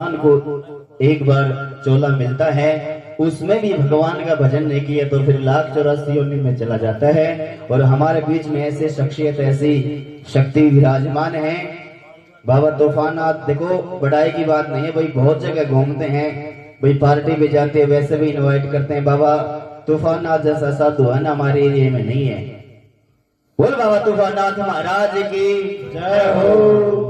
को एक बार चोला मिलता है, उसमें भी भगवान का भजन नहीं किया तो फिर 1,84 योनि में चला जाता है। और हमारे बीच में ऐसे शख्सियत, ऐसी शक्ति विराजमान है। बाबा तूफाननाथ, देखो बड़ाई की बात नहीं है भाई, बहुत जगह घूमते हैं भाई, पार्टी पे जाते हैं, वैसे भी इनवाइट करते हैं। बाबा तूफाननाथ जैसा साधु है ना हमारे एरिया में नहीं है। बोल बाबा तूफाननाथ महाराज की जय हो।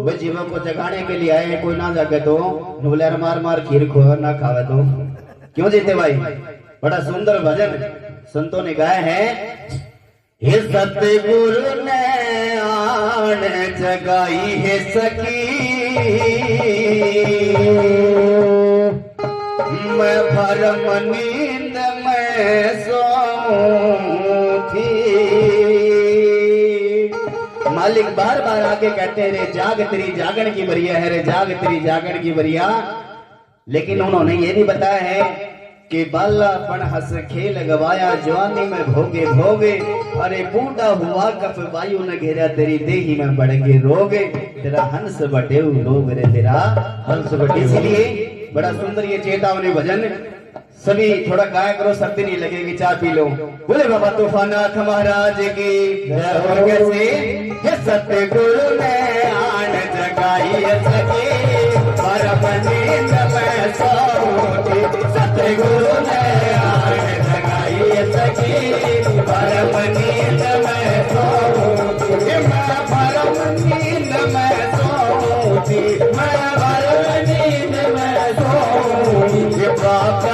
भाई जीवों को जगाने के लिए आए हैं, कोई ना जाके तो ढोलर मार मार खीर खो ना खावे तो क्यों जीते भाई। बड़ा सुंदर भजन संतों ने गाया है। हे सतगुरु ने आन जगाई है सकी, मैं भरम नींद में सोऊं थी। मालिक बार बार आके कहते हैं रे जाग तेरी जागण की बरिया है, रे जाग तेरी जागण की बरिया। लेकिन उन्होंने ये भी बताया है कि बालापन हंस खेल गवाया, जवानी में भोगे भोगे, अरे बूढ़ा हुआ कफ वायु न घेरा, तेरी देही में बढ़ गए रोगे, तेरा हंस बटे रोग रे तेरा हंस बटे। इसलिए बड़ा सुंदर ये चेतावनी भजन, सभी थोड़ा गाया करो, सर्दी नहीं लगेगी, चाय पी लो। बोले बाबा तूफाननाथ महाराज की जय हो। कैसे सतगुरु ने आन जगाई सके, परम नींद में सोऊं, सतगुरु ने आन जगाई सके, परम नींद में सोऊं, मैं परम नींद में सोऊं, मैं परम नींद में सोऊं। बाबा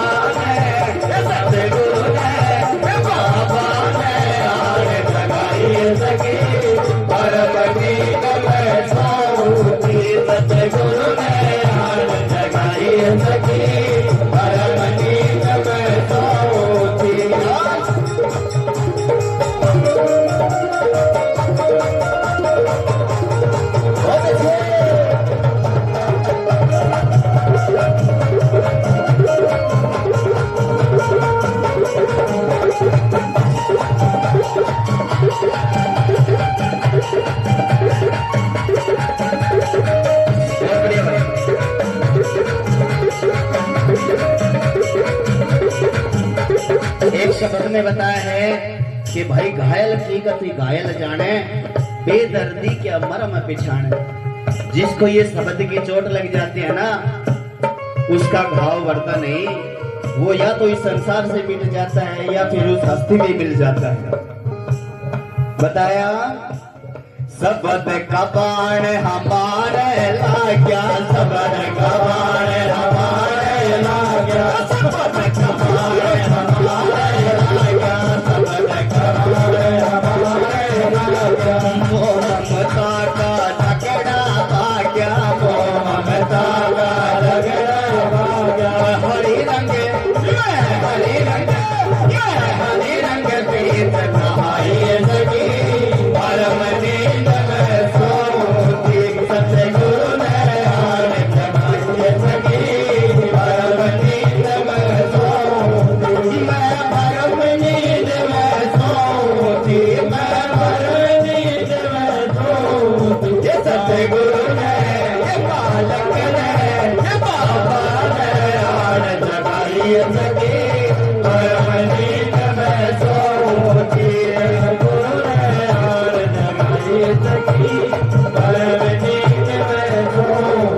शब्द में बताया है कि भाई घायल की गति घायल जाने, बेदर्दी क्या मरम पिछाने। जिसको ये शब्द की चोट लग जाती है ना, उसका घाव बढ़ता नहीं, वो या तो इस संसार से मिट जाता है या फिर उस हस्ती में मिल जाता है। बताया शब्द का बाण हमारे लाग्या, शब्द का बाण हमारे लाग्या, शब्द का बाण हमारे लाग्या, शब्द का बाण हमारे लाग्या। मोह ममता का झगड़ा भाग्या, मोह ममता का झगड़ा भाग्या। हरि रंग हरि रंग हरि रंग प्रीत नहाई सकी, परम नींद में सोऊं, सतगुरु ने आन जगाई सकी, परम नींद में सोऊं, मैं परम नींद में सोऊं, मैं परम नींद में सोऊं। ये सतगुरु ने, ये बालक ने, ये बाबा ने आन जगाई सकी, परम नींद में सोऊं, सतगुरु ने आन जगाई सकी, परम नींद में सोऊं।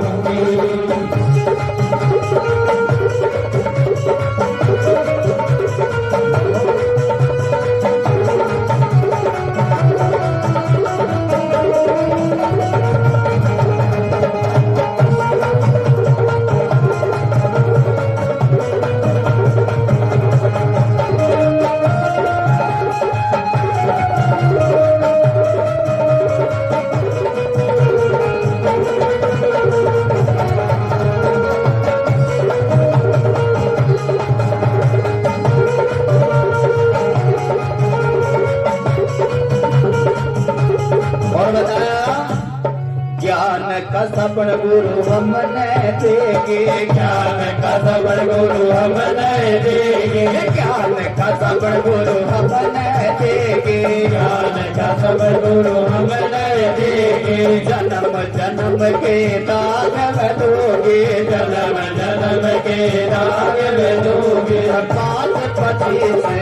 सबड़ गुरु हमने देगे, ज्ञान का सबड़ गुरु हमने देगे, ज्ञान का सबड़ गुरु हमने देगे, ज्ञान का सबड़ गुरु हमने देगे। जन्म जन्म के दाग में दोगे, जन्म जन्म के दाग में दोगे। पाँच पति से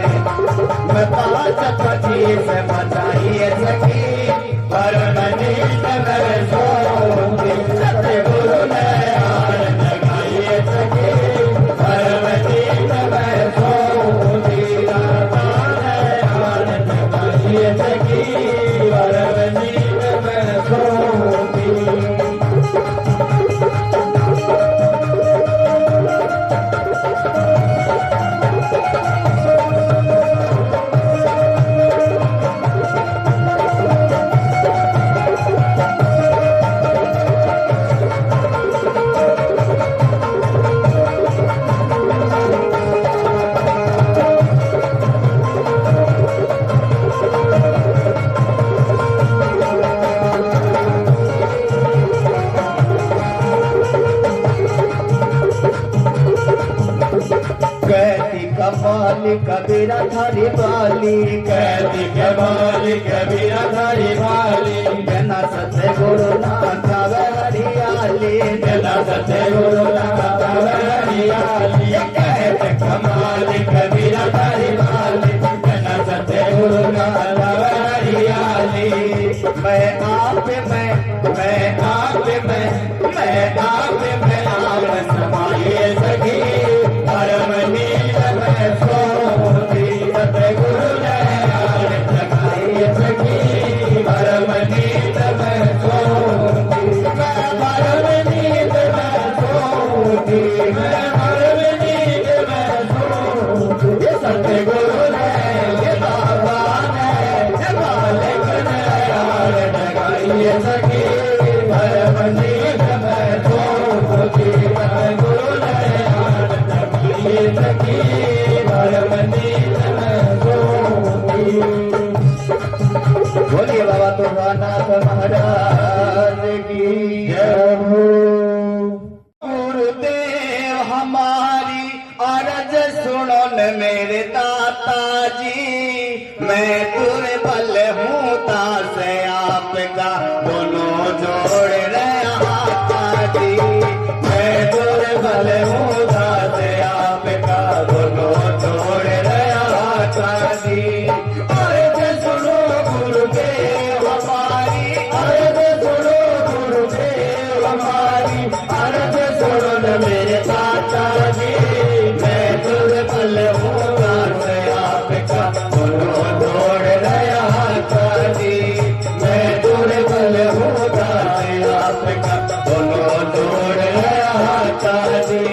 मैं पाँच पति से बचाइए सकी, पर मनी में सोऊंगी। सतगुरु ने हार जगाइए सकी, पर मनी में सोऊंगी। हार जगाइए सकी, पर मनी में सोऊंगी। कबीरा थारी बाली, कहती कमाली कबीरा थारी बाली। जना सत्य गुरु नाथ हरियाली, जना सत्य गुरु नाथ हरियाली। कहते कमाली कबीरा थारी बाली, जना सत्य गुरु नाथ हरियाली। मैं आप में आप समाये सकी, परम नील में सोऊंगी। सतगुरु ने हार जगाइए सकी, परम नील में सोऊंगी। मैं परम नील में सोऊंगी, मैं परम नील में सोऊंगी। सतगुरु ने ये बाबा ने ये मालिक ने हार जगाइए सकी, परम नील में सोऊंगी। सतगुरु ने हार जगाइए सकी, परम नील में सोऊंगी। बोलिए बाबा तुफानाथ महाराज की जय हो। गुरुदेव हमारी अरज सुनो न मेरे दाता जी, मैं दुर्बल हूँ दास आपका दोनों जोड़ रहा जी। मैं दुर्बल हूँ दास आपका दोनों जोड़ रहा जी। अर्ज सुनो गुरुदेव हमारी, अर्ज सुनो गुरुदेव हमारी, अर्ज सुनो न मेरे दाता जी। मैं दुर्बल हूँ दास आपका दोनों जोड़ रहा जी। मैं दुर्बल हूँ दास आपका दोनों जोड़ रहा जी।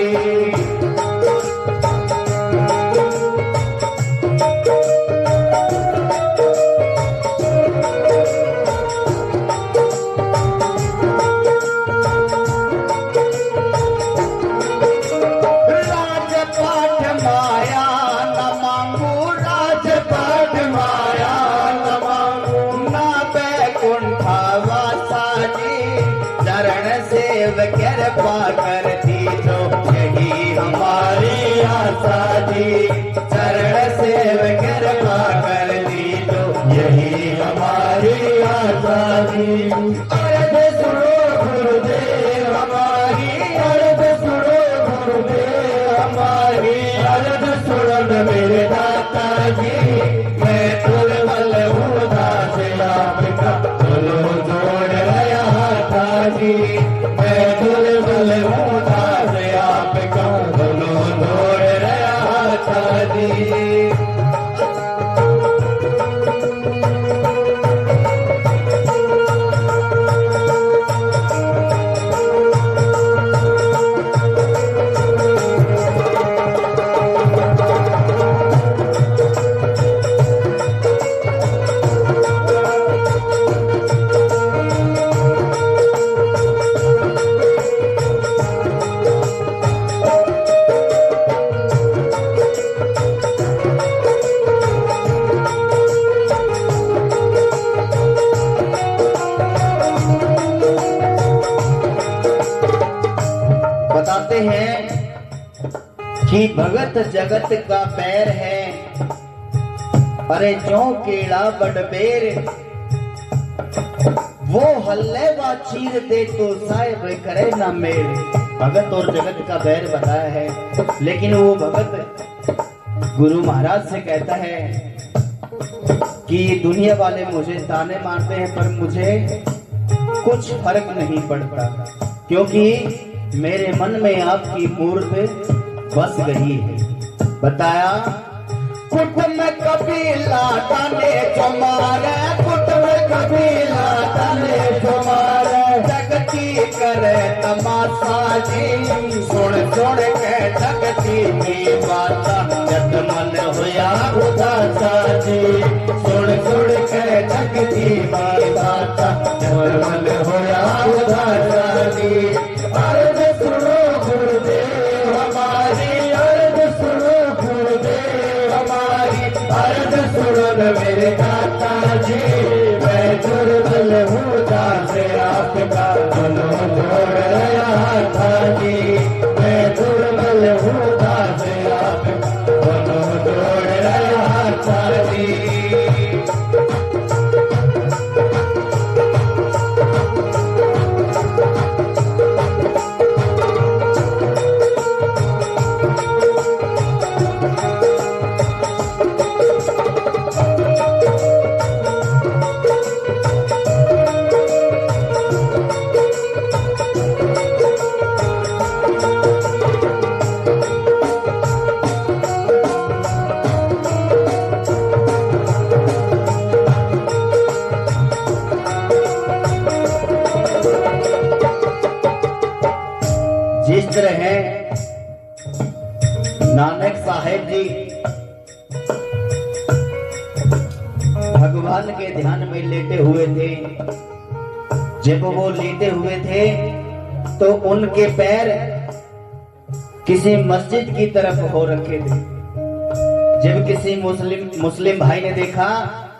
कृपा करती तो यही हमारी आशा जी। चरण सेव कृपा करती तो यही हमारी आशा जी। अर्ज सुनो गुरुदेव हमारी, अर्ज सुनो गुरुदेव हमारी, अर्ज सुनो मेरे दाता जी। मैं दुर्बल हूँ दास आपका दोनों जोड़ रहा था जी। मैं दुर्बल हूँ दास आपका दोनों जोड़ रहा था जी। बताते हैं कि भगत जगत का पैर है, अरे जो केड़ा बड़ बेर। वो हल्ले व चीर दे तो साहिब करे ना मेल। भगत और जगत का बैर बताया है, लेकिन वो भगत गुरु महाराज से कहता है कि दुनिया वाले मुझे ताने मारते हैं पर मुझे कुछ फर्क नहीं पड़ता, क्योंकि मेरे मन में आपकी मूर्त बस गई है। बताया कुटुंब कबीला ताने तुम्हारे, कुटुंब कबीला ताने तुम्हारे, जगती करे तमाशा जी, सुन सुन के जगती की बात, जत मन होया उदासा जी, सुन सुन के जगती की बात, जत मन होया उदासा जी। अर्ज सुनो गुरुदेव हमारी, अर्ज सुनो गुरुदेव हमारी, अर्ज सुनो मेरे दाता जी, मैं दुर्बल हूँ दासे आपका मनो जोड़ रहा था जी, मैं दुर्बल हूँ दासे आपका मनो जोड़ रहा था जी। जिस तरह है नानक साहेब जी भगवान के ध्यान में लेटे हुए थे, जब वो लेटे हुए थे तो उनके पैर किसी मस्जिद की तरफ हो रखे थे। जब किसी मुस्लिम भाई ने देखा,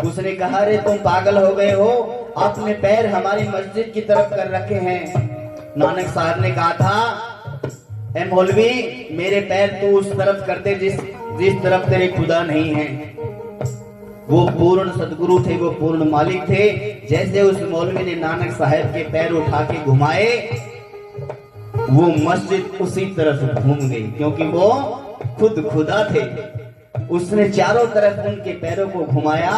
उसने कहा अरे तुम पागल हो गए हो, आपने पैर हमारी मस्जिद की तरफ कर रखे हैं। नानक साहब ने कहा था ए मौलवी, मेरे पैर तू उस तरफ करते जिस तरफ तेरे खुदा नहीं है। वो पूर्ण सदगुरु थे, वो पूर्ण मालिक थे। जैसे उस मौलवी ने नानक साहब के पैर उठा के घुमाए, वो मस्जिद उसी तरफ घूम गई, क्योंकि वो खुद खुदा थे। उसने चारों तरफ उनके पैरों को घुमाया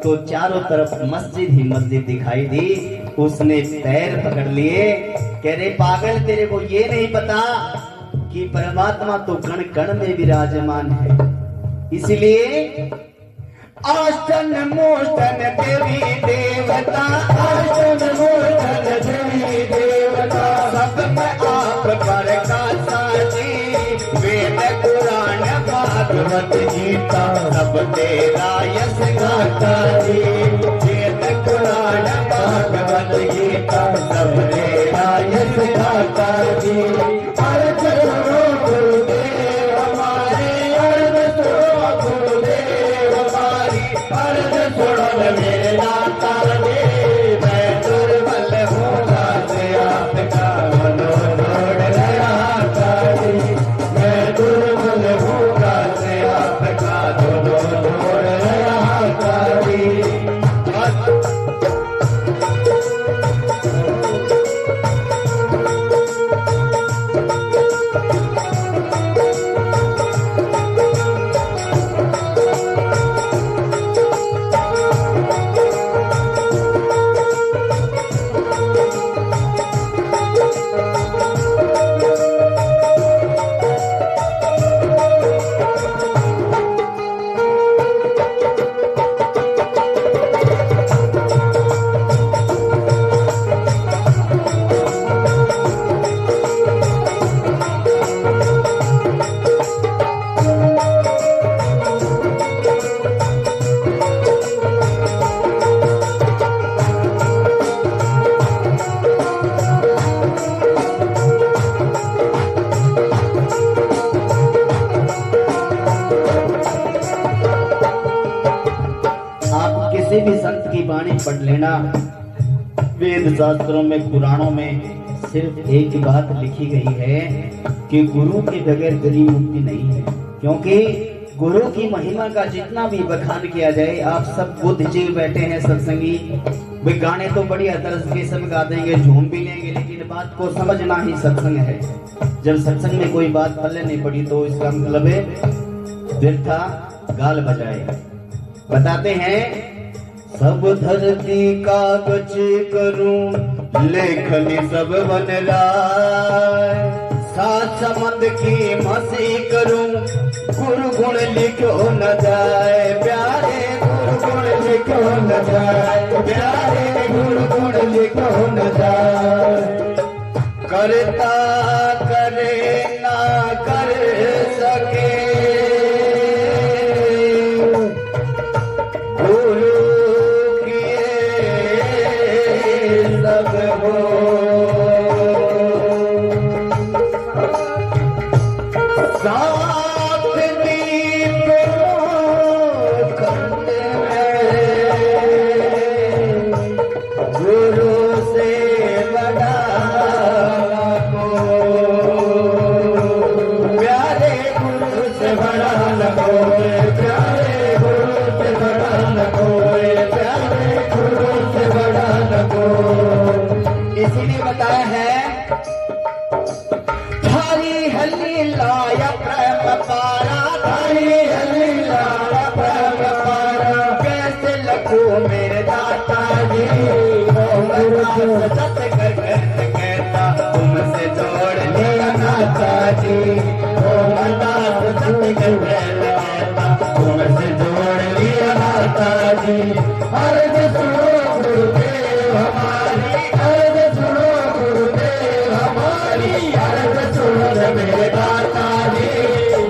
तो चारों तरफ मस्जिद ही मस्जिद दिखाई दी। उसने पैर पकड़ लिए, कह रहे पागल, तेरे को ये नहीं पता कि परमात्मा तो कण कण में विराजमान है। इसलिए आसन मोचन देवी देवता, आसन मोचन देवी देवता, सब में आप पर कासा जी, वेद पुराण भागवत गीता सब तेरा यश गाता जी, वेद पुराण भागवत गीता सब तेरा यश गाता जी। अर्ज सुनो गुरुदेव हमारे, अर्ज सुनो गुरुदेव हमारी, अर्ज सुनो मेरे दाता जी, मैं दुर्बल हूँ दासे आपका मनो जोड़ रहा था जी, मैं दुर्बल हूँ दासे आपका मनो जोड़ रहा था जी। किसी भी संत की वाणी पढ़ लेना, वेद शास्त्रों में पुराणों में सिर्फ एक ही बात लिखी गई है कि गुरु के बगैर गरीब मुक्ति नहीं है। क्योंकि गुरु की महिमा का जितना भी बखान किया जाए, आप सब बुद्धिजीवी बैठे हैं सत्संगी, वे गाने तो बढ़िया तरह के सब गा देंगे, झूम भी लेंगे, लेकिन बात को समझना ही सत्संग है। जब सत्संग में कोई बात पल्ले नहीं पड़ी तो इसका मतलब है व्यर्था गाल बजाए। बताते हैं, सब धरती कागज करूं लेखनी सब बन राय, सात समंद की मसी करूं गुरु गुण लिखो न जाए, प्यारे गुरु गुण लिखो न जाए, प्यारे गुरु गुण लिखो न जाए। करता करे ना कर सके गुरु किए सब हो, साथ दीप करते गुरु से बड़ा को, प्यारे गुरु से बड़ा न कोई, प्यारे गुरु से बड़ा न कोई, प्यारे गुरु से बड़ा न कोई। इसीलिए बताया है, थारी हली लाया प्रेम पारा, थारी हली लाया प्रेम पारा, कैसे लखो मेरे दाता जी, सत कर कहता तुमसे जोड़ लिया नाता जी, ओ मदास सत कर कहता तुमसे जोड़ लिया नाता जी। अर्ज सुनो गुरुदेव हमारी, अर्ज सुनो गुरुदेव हमारी, अर्ज सुनो मेरे दाता जी,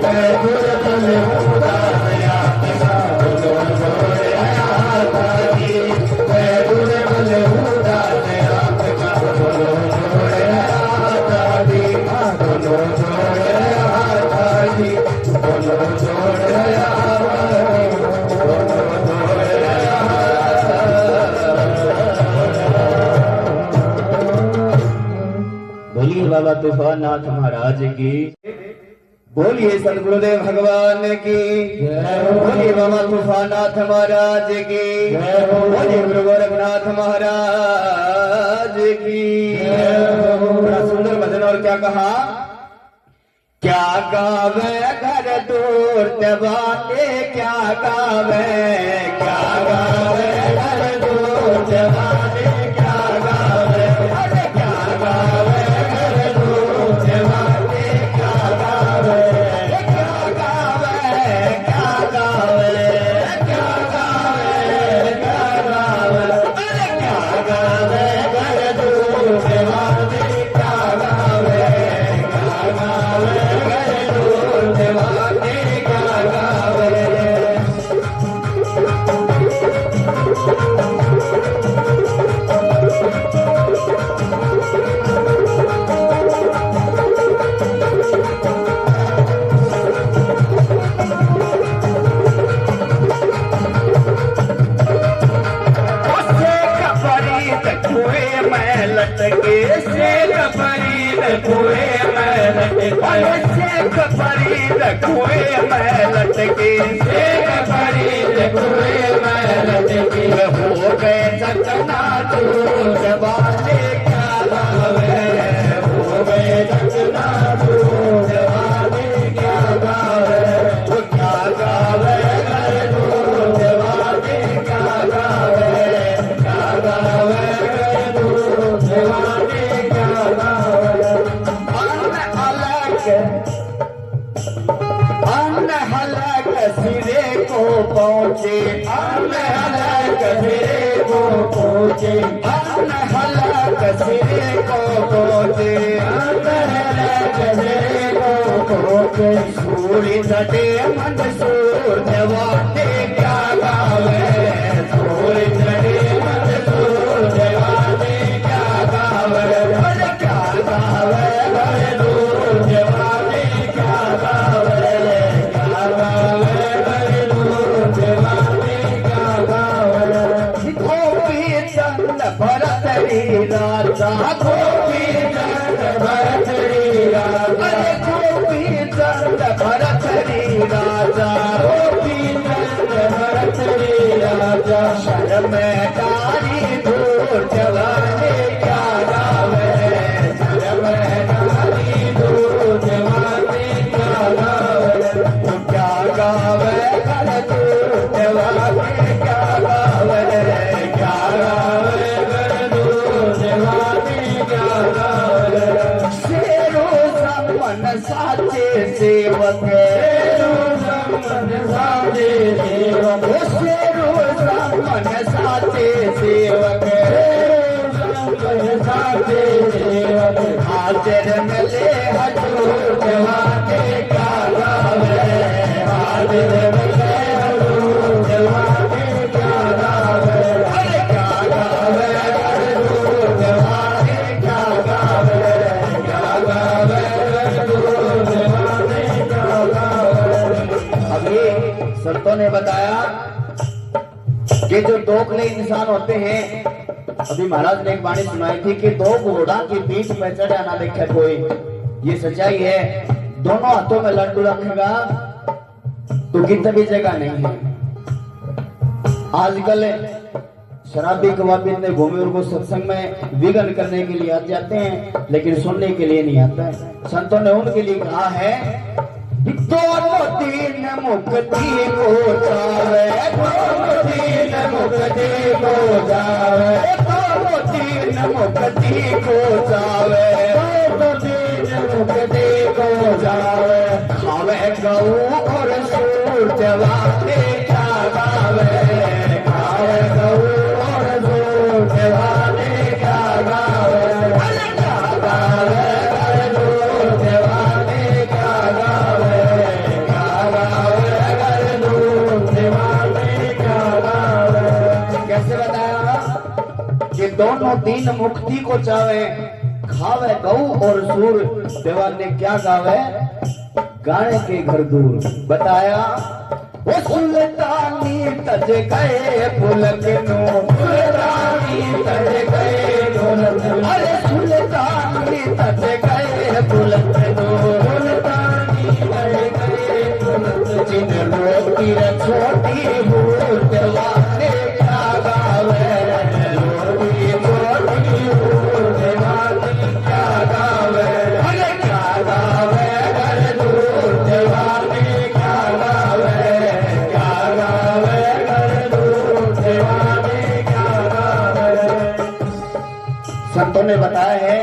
मैं गुरुदल हूँ दास आपका, बोलो जोड़े आता जी, मैं गुरुदल हूँ दास आपका, बोलो जोड़े आता जी, बोलो जोड़े आता जी, बोलो जोड़े आता जी, बोलो जोड़े बोलिए बाबा तूफान नाथ महाराज की, बोलिए सदगुरुदेव भगवान की, बोलिए बाबा तूफान नाथ महाराज की, बोलिए गुरु गोरखनाथ महाराज की। बड़ा सुंदर भजन। और क्या कहा, क्या गावे घर दूर जवाने, क्या गावे, क्या गावे घर दूर जवाने, क्या गावे, अरे क्या गावे घर दूर जवाने, क्या गावे, क्या गावे, क्या गावे, क्या गावे, क्या गावे, अरे क्या गावे घर दूर जवाने, क्या गावे, क्या गावे घर दूर जवाने, क्या गावे। लटके से कपरीद कुए मैं लटके, से कपरीद कुए मैं लटके, से कपरीद कुए मैं लटके, हो गए चकना दूर जवाने, क्या गावे, हो गए चकना दूर जवाने, क्या गावे, वो क्या गावे घर दूर जवाने, क्या गावे, क्या गावे जवाने, क्या गावे। अन्न हलक सिरे को पहुँचे, अन्न हलक सिरे को पहुँचे, अन्न हलक सिरे को पहुँचे, अन्न हलक सिरे को पहुँचे, सूर्य सटे मंदसूर जवाने, क्या गावे, सूर्य सटे मंदसूर जवाने, क्या गावे, अरे क्या गावे घर दूर जवाने, क्या गावे, क्या गावे घर दूर जवाने, क्या गावे। गोपी चंद भरत राजा, गोपी चंद भरत राजा, अरे गोपी चंद भरत राजा रोटी भरत रे राजा शर्म डारी दूर जवाने क्या गावे शर्म डारी दूर जवाने क्या गावे क्या गावे कर दूर जवाने क्या गावे क्या गावे कर दूर जवाने क्या गावे शेरो मन साचे सेवक शेरो मन साचे सेवक शेरो मन साचे सेवक शेरो साचे सेवक हाजिर मिले हजूर जवाने क्या गावे हाजिर मिले हजूर जवाने क्या गावे क्या गावे हजूर जवाने क्या गावे क्या गावे अभी संतों ने बताया कि जो दोखले इंसान होते हैं, अभी महाराज ने एक वाणी सुनाई थी कि दो घोड़ा की पीठ में चढ़ा ना देखे कोई, ये सच्चाई है। दोनों हाथों में लड्डू रखेगा तो कितने भी जगह नहीं है। आजकल शराबी कबाबी इतने घूमे उनको सत्संग में विघन करने के लिए आ जाते हैं, लेकिन सुनने के लिए नहीं आता है। संतों ने उनके लिए कहा है दोनों तीन मुक्ति को जावे दोनों तीन मुक्ति को जावे दोनों तीन मुक्ति को जावे दोनों तीन मुक्ति को जावे खावे गऊ और सूर जवाने क्या गावे खावे गऊ और सूर जवाने क्या गावे क्या गावे दोनों तीन मुक्ति को चावे खावे गऊ और सूर देवान ने क्या गावे गाने के घर दूर बताया वो सुल्तानी तज गए पुलक नो सुल्तानी तज गए पुलक अरे सुल्तानी तज गए पुलक नो सुल्तानी तज गए पुलक जिन रोटी छोटी भूल देवाने क्या गावे संतों ने बताया है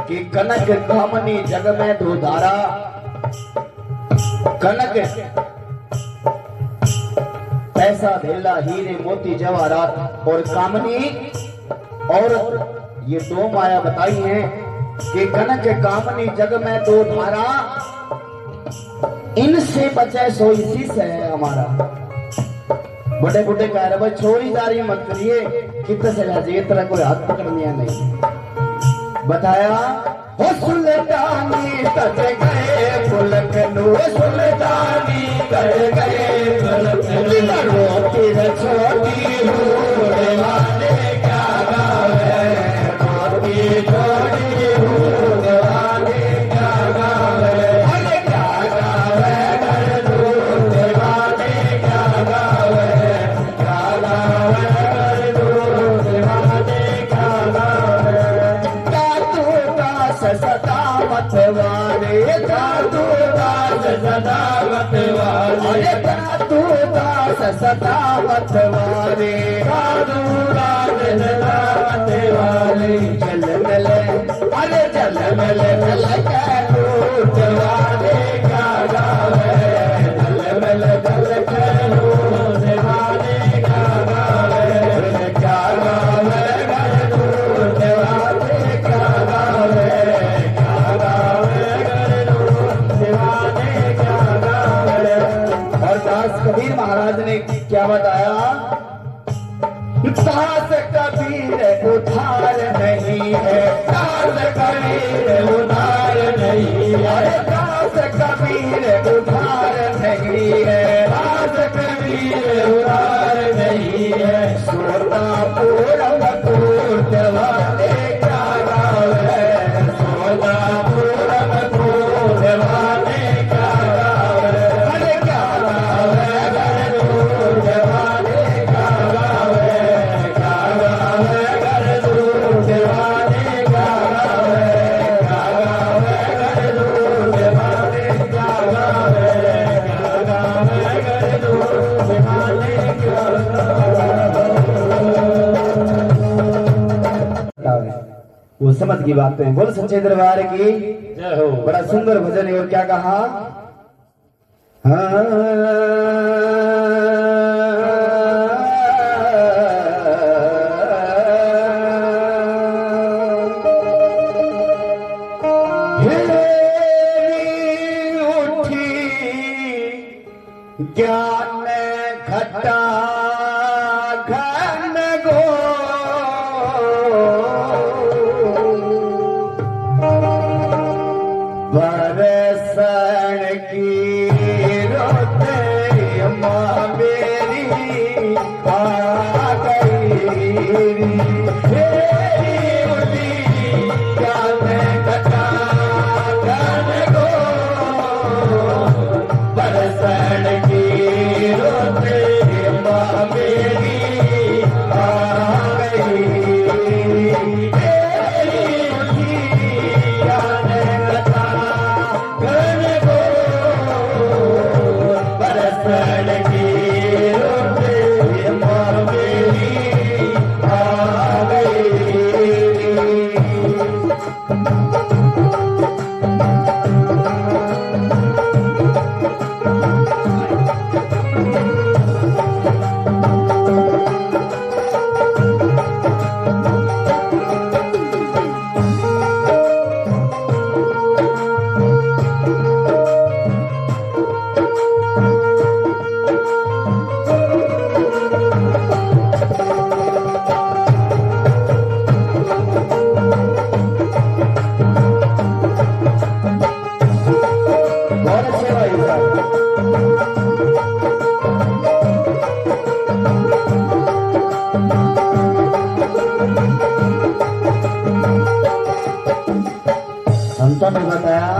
कि कनक कामनी जग में दो धारा कनक पैसा धेला हीरे मोती जवाहरात और कामनी और ये दो माया बताई है कि कनक कामनी जग में दो धारा इनसे बचे सो इसी से है हमारा। बड़े बुढ़े कह रहे भाई छोरीदारी मत करिए कितने से जाइए तरह कोई हाथ पकड़निया नहीं। बताया हो सुल्तानी तज गए पुलक नो सुल्तानी तज गए पुलक रोटी छोटी भूले वाले क्या गावे रोटी छोटी भूले वाले क्या गावे अरे क्या गावे कर दूध वाले क्या गावे क्या गावे कर दूध वाले क्या गावे दादू दास सदावत वाले दादू दास सदावत वाले दादू दास सदावत वाले दादू दास सदावत वाले जल मिले अरे जल मिले मिल के दूध वाले क्या गावे जल मिले जल के दूध वाले क्या गावे क्या गावे कर दूध वाले क्या गावे क्या गावे कर दूध वाले क्या गावे। और दास कबीर महाराज ने क्या बताया दास कबीर उधार नहीं है दास कबीर उधार नहीं है दास कबीर उधार नहीं है दास कबीर उधार नहीं है सोता पूरम पूर्त वाले क्या गावे सोता पूरम पूर्त वाले क्या गावे अरे किस्मत की बातें। बोल सच्चे दरबार की जय हो। बड़ा सुंदर भजन है। और क्या कहा? ज्ञान घटा घन गो बरसन की रोते माँ मेरी आ गई। ज्ञान घटा घन गो बरसन की रोते माँ मेरी आ गई। ज्ञान घटा घन गो बरसन की रोते माँ मेरी आ गई। बहुत अच्छे भाई साहब। संतों ने बताया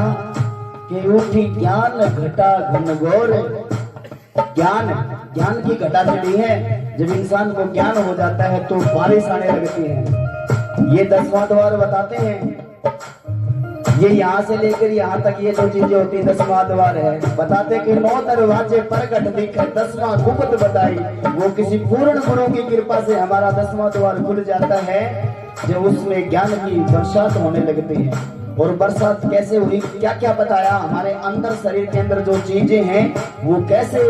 कि उठी ज्ञान घटा घनघोर। ज्ञान ज्ञान की घटा चढ़ी है। जब इंसान को ज्ञान हो जाता है तो बारिश आने लगती है। ये 10वां द्वार बताते हैं। ये यहाँ से लेकर यहाँ तक ये जो चीजें होती है 10वां द्वार है। बताते कि 9 दरवाजे प्रगट दिखे 10वां गुप्त बताई। वो किसी पूर्ण गुरु की कृपा से हमारा 10वां द्वार खुल जाता है जब उसमें ज्ञान की बरसात होने लगती है। और बरसात कैसे हुई, क्या क्या बताया, हमारे अंदर शरीर के अंदर जो चीजें हैं वो कैसे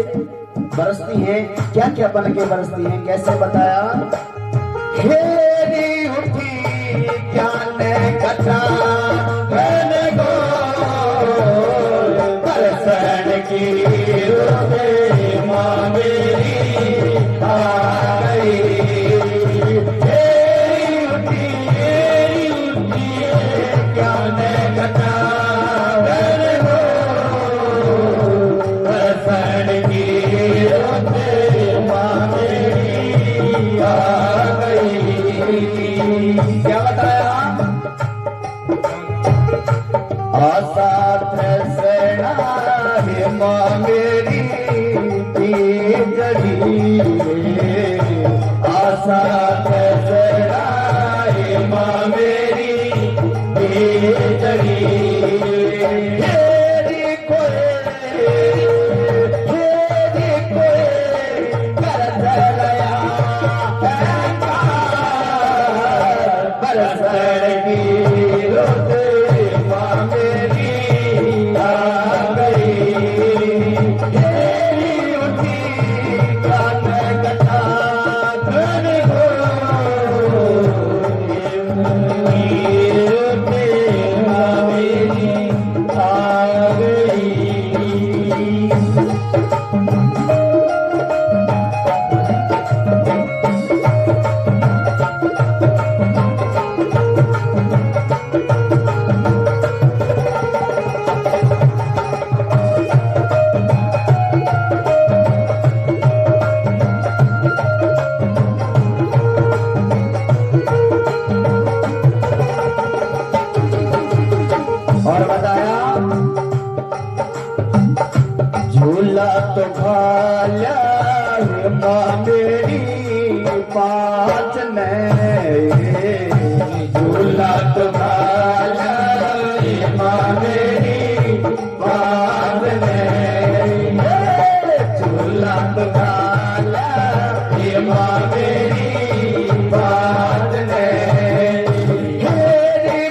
बरसती हैं, क्या क्या बन के बरसती हैं, कैसे बताया। हेरी उठी ज्ञान कथा घन गो बरसन की रोते माँ मेरी आ गई। हेरी उठी ज्ञान कथा घन गो बरसन की रोते माँ मेरी आ गई। क्या बताया? आशा तृष्णा है माँ मेरी जड़ी। आशा तृष्णा है माँ मेरी जड़ी। हेरी कोई कर गया बरसन की रोते माँ मेरी आ गई। हेरी उठी ज्ञान कथा घन गो रोते माँ मेरी आ गई। और बताया झूला तो भाला माँ मेरी पाँच ने। झूला तो भाला माँ मेरी पाँच ने। झूला तो भाला माँ मेरी पाँच ने। हेरी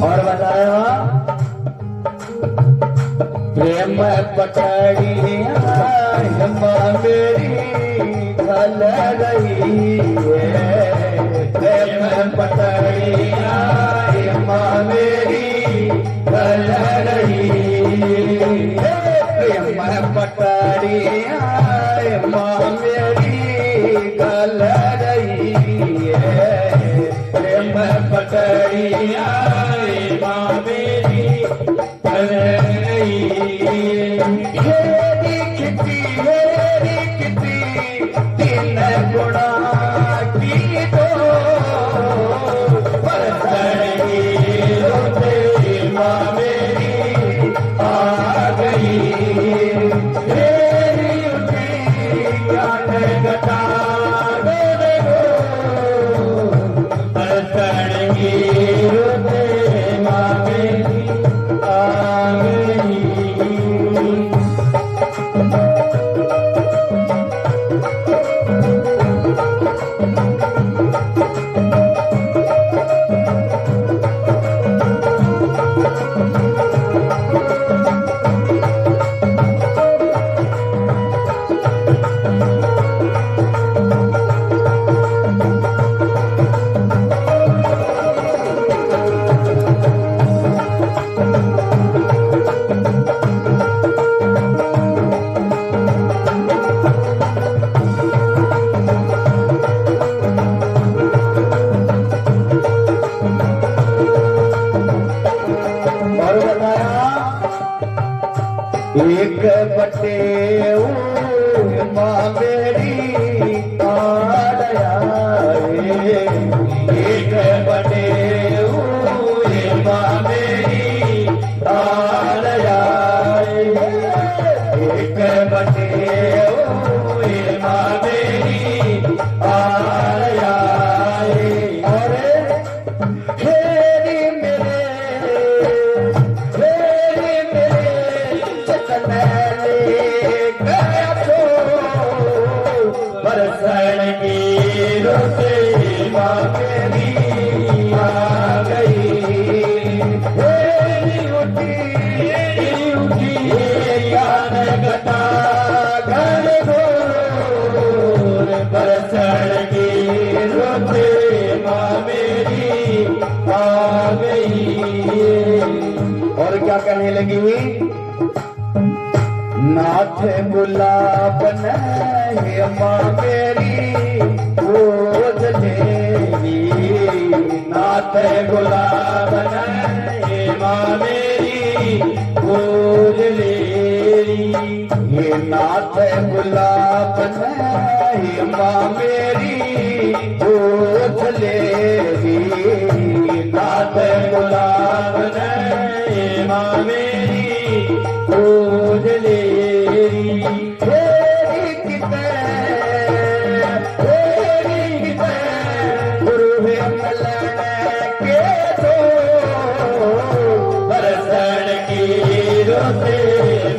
और बताया प्रेम पटड़िया मेरी खल रही है, प्रेम पटड़िया मेरी खल रही है, प्रेम पटड़िया मेरी खल रही है, प्रेम पटड़िया मेरी खल रही तीन गुणा की तो माँ मेरी आ गई, ज्ञान गता माँ मेरी आ गई। एक बटे माँ मेरी आया, एक बटे माँ मेरी आया, एक बटे माँ मेरी आया। और हेरी बरसण की रोते माँ मेरी आ गई, उठी ज्ञान गता घन घोर, बरसण की रोते माँ मेरी आ गई। और क्या कहने लगी, नाथ गुलाब है माँ मेरी गोद लेगी, नाथ गुलाब है माँ मेरी गोद लेगी, ये नाथ गुलाब है माँ मेरी गोद लेगी, नाथ गुलाब है माँ मेरी गोद लेगी।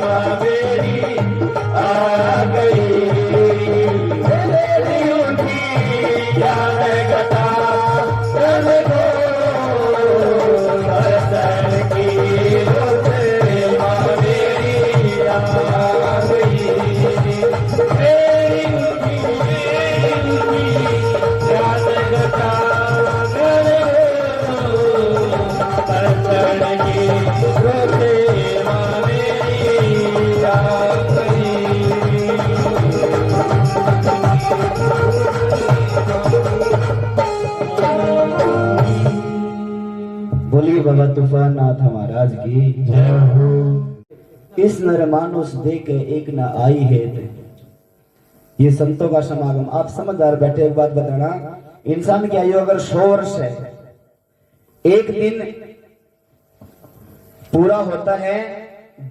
माँ मेरी आ गई, ज्ञान गता माँ मेरी आ गई, ज्ञान गता बोलिए बाबा तूफान नाथ महाराज की जय हो। इस नर मानुष देख एक न आई है, ये संतों का समागम। आप समझदार बैठे, एक बात बताना, इंसान की आयु अगर 100 वर्ष है, एक दिन पूरा होता है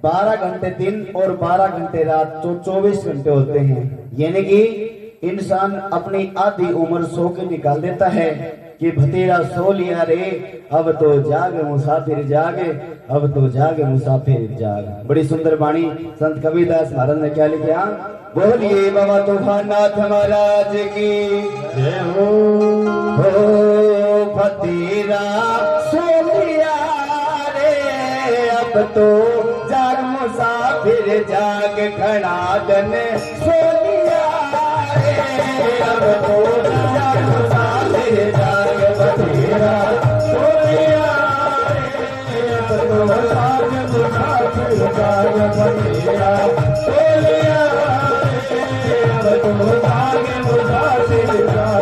12 घंटे दिन और 12 घंटे रात, तो 24 घंटे होते हैं। यानी कि इंसान अपनी आधी उम्र सो के निकाल देता है कि भतीरा सो लिया रे, अब तो जाग मुसाफिर जाग, अब तो जाग मुसाफिर जाग। बड़ी सुंदर वाणी संत कबीरदास महाराज ने क्या लिखा, बोलिए बाबा तूफान नाथ महाराज की जय हो। भतीरा सो लिया अब तो जाग मुसाफिर जाग खड़ा गन सोनिया रे। अब तो जाग मुसाफिर जाग बतेरा सोनिया रे। अब तो जाग मुसाफिर जाग बतेरा सोनिया रे। अब तो जाग मुसाफिर जाग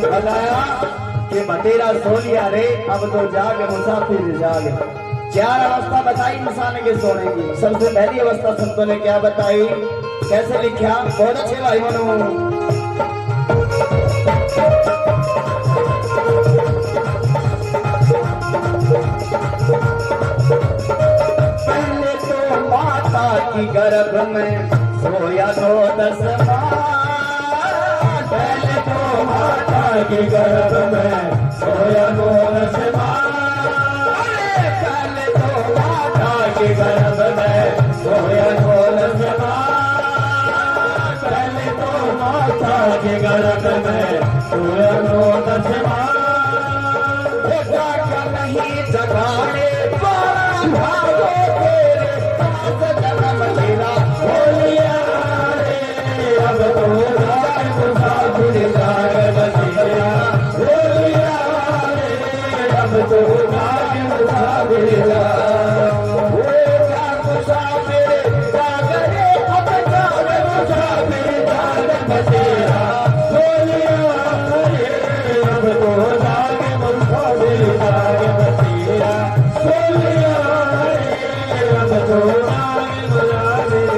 बताया कि बतेरा सोनिया रे अब तो जाग मुसाफिर जाग। 4 अवस्था बताई इंसान के सोने की। सबसे पहली अवस्था संतों ने क्या बताई, कैसे लिखा, बहुत अच्छे भाई मनो। पहले तो माता की गर्भ में सोया 9-10 माह। पहले तो माता की गर्भ में सोया 9-10 माह। पहले तो माता की गर्भ में सोया 9-10 माह। पहले तो माता के गर्भ में सोया 9-10 माह। नहीं जगाने भागो तेरे पास जन्म तेरा होलिया रे। अब तो जाग मुसाफिर जाग बतेरा होलिया रे। अब तो जाग मुसाफिर जाग मुसाफिर जाग रे। अब जाग मुसाफिर जाग बतेरा होलिया रे। अब तो जाग मुसाफिर जाग बतेरा होलिया रे। अब तो जाग मुसाफिर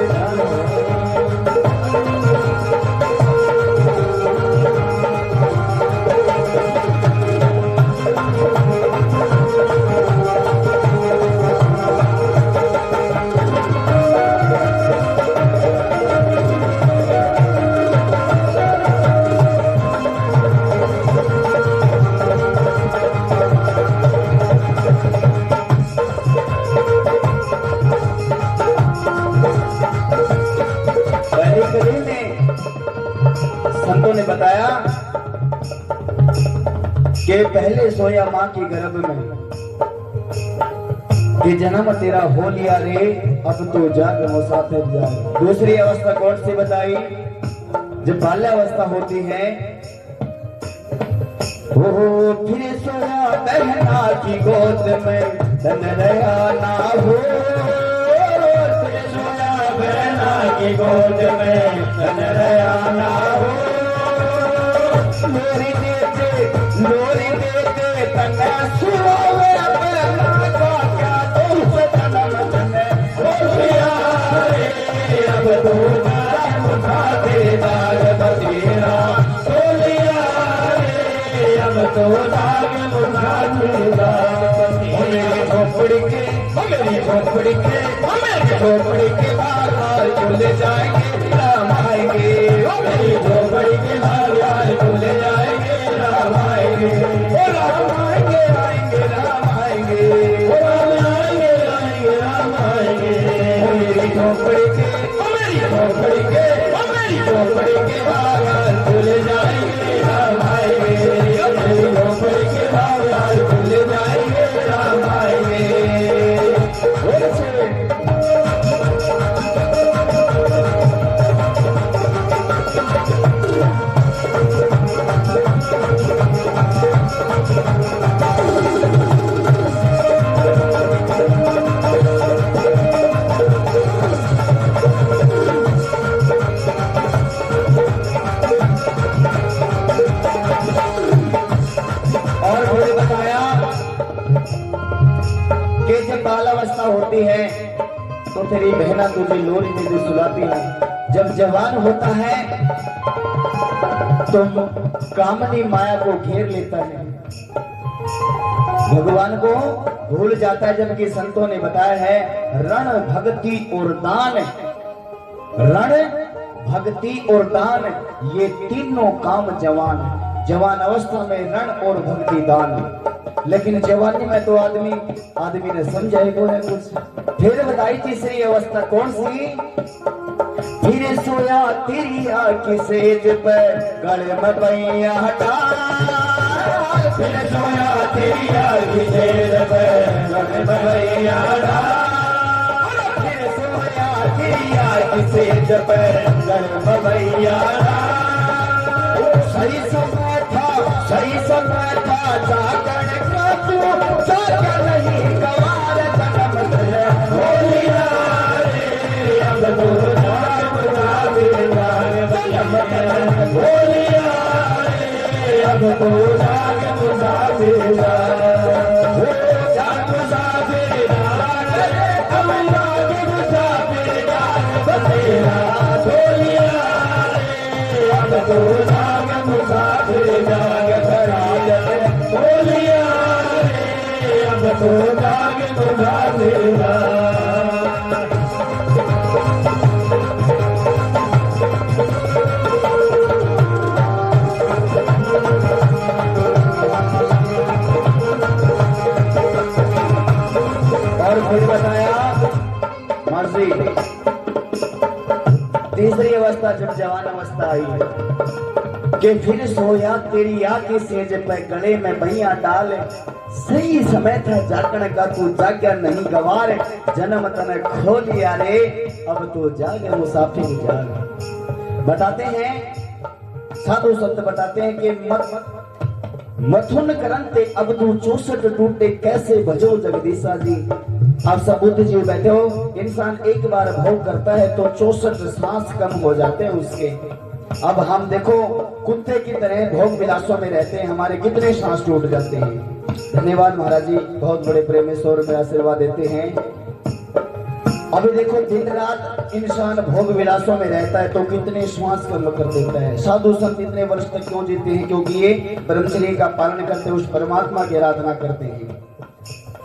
संतों ने बताया कि पहले सोया मां की गर्भ में कि जन्म तेरा हो लिया रे। अब तो जाग मुसाफिर जाग। दूसरी अवस्था कौन सी बताई, जब बाल्यावस्था होती है। हो फिर सोया बहना की गोद में धन रहा ना हो। फिर सोया बहना की गोद में धन रहा ना हो। लोरी देते तना सुहावे अपना का क्या तुमसे जन्म तने होलिया रे। अब तो जाग मुसाफिर जाग बतेरा होलिया रे। अब तो जाग मुसाफिर जाग बतेरा। मेरी झोपड़ी के बाहर खुल जाएंगे राम आएंगे। मेरी झोपड़ी के बाहर खुल जाएंगे राम आएंगे। राम आएंगे आएंगे राम आएंगे। राम आएंगे आएंगे राम आएंगे। मेरी झोपड़ी के बाहर खुल जाएंगे राम आएंगे। मेरी झोपड़ी के बाहर खुल जाएंगे राम आएंगे। बालावस्था होती है तो तेरी बहना तुझे लोरी में भी सुलाती है। जब जवान होता है तो कामनी माया को घेर लेता है, भगवान को भूल जाता है। जबकि संतों ने बताया है रण भक्ति और दान, रण भक्ति और दान ये तीनों काम जवान है। जवान अवस्था में रण और भक्ति दान, लेकिन जवानी में तो आदमी ने समझा ही है कुछ। फिर बताई तीसरी अवस्था कौन सी? फिर सोया तेरी आँखी सेज पे गले में बैया डाल, फिर सोया तेरी आँखी सेज पे गले में बैया डाल, फिर सोया तेरी आँखी सेज पे गले में बैया डाल। सही समय था जागरण का तू जागा नहीं गवार जन्म से बोलिया रे अब तो जाग मुसाफिर बोलिया रे अब तो जाग मुसाफिर जाग मुसाफिर अब जाग मुसाफिर बतेरा बोलिया रे अब तो जाग मुसाफिर जाग खराज बोलिया रे अब तो जाग मुसाफिर। और फिर बताया मर्जी तीसरी अवस्था जब जवान अवस्था आई कि फिर सोया तेरी आंखें सेज पे गले में भैया डाल, सही समय था जागण का तू जाग्या नहीं गवार, जन्म तने खो लिया रे अब तो जाग मुसाफिर जाग। बताते हैं साधु संत बताते हैं कि मथुन करंते अब तू 64 टूटे कैसे भजो जगदीशा जी। आप सब बुद्ध जी बैठे हो, इंसान एक बार भोग करता है तो 64 सांस कम हो जाते हैं उसके। अब हम देखो कुत्ते की तरह भोग विलासों में रहते हैं, हमारे कितने सांस टूट जाते हैं। धन्यवाद महाराज जी, बहुत बड़े प्रेमेश्वर में आशीर्वाद देते हैं। अभी देखो दिन रात इंसान भोग विलासों में रहता है तो कितने श्वास कम कर देता है। साधु संत इतने वर्ष तक क्यों जीते हैं? क्योंकि ये ब्रह्मचर्य का पालन करते, उस परमात्मा की आराधना करते हैं।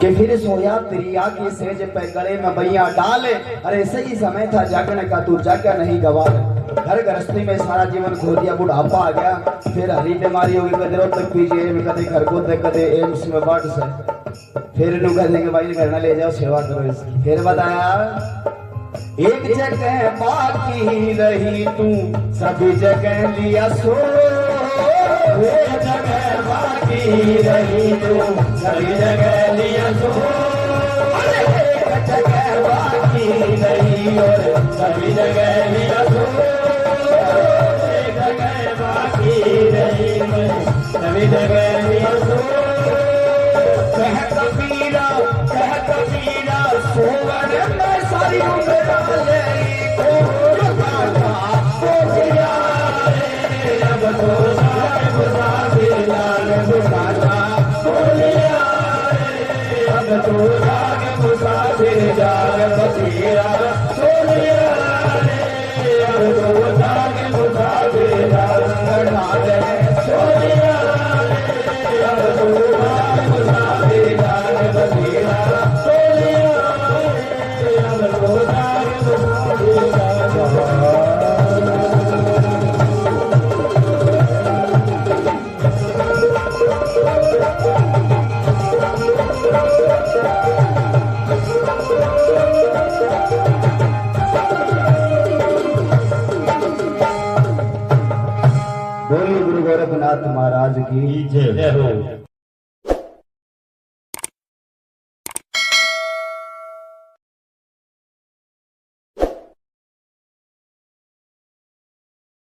कि फिर सोया तेरी आंखें सेज पे गले में भैया डाल, अरे सही समय था जागने का तू जागा नहीं गवार। घर गृहस्थी में सारा जीवन खो दिया, बुढ़ापा आ गया, फिर हरी बीमारी होगी, कदे रोहतक पीजीआई में, कदे घर को कदे एम्स में बर्ड से, फिर लोग कह देंगे भाई घर ना ले जाओ सेवा करो इसकी। फिर बताया एक जगह बाकी रही तू सभी जगह लिया सो, एक जगह बाकी रही तू सभी जगह लिया सो, एक जगह बाकी रही और सभी जगह लिया सो, एक जगह बाकी रही सभी जगह लिया सो। कह कबीरा सोवर में सारी उम्र डाले को लगाता बोलिया रे अब तो जाग मुसाफिर लाल बुझाता बोलिया रे अब तो जाग मुसाफिर जाग बसीरा बोलिया रे अब तो जाग मुसाफिर जाग ढाले बोलिया रे अब तो जाग मुसाफिर जाग बसीरा बोलिया रे अब तो जाग मुसाफिर जाग। बोलिए गुरु गोरखनाथ महाराज की जय हो।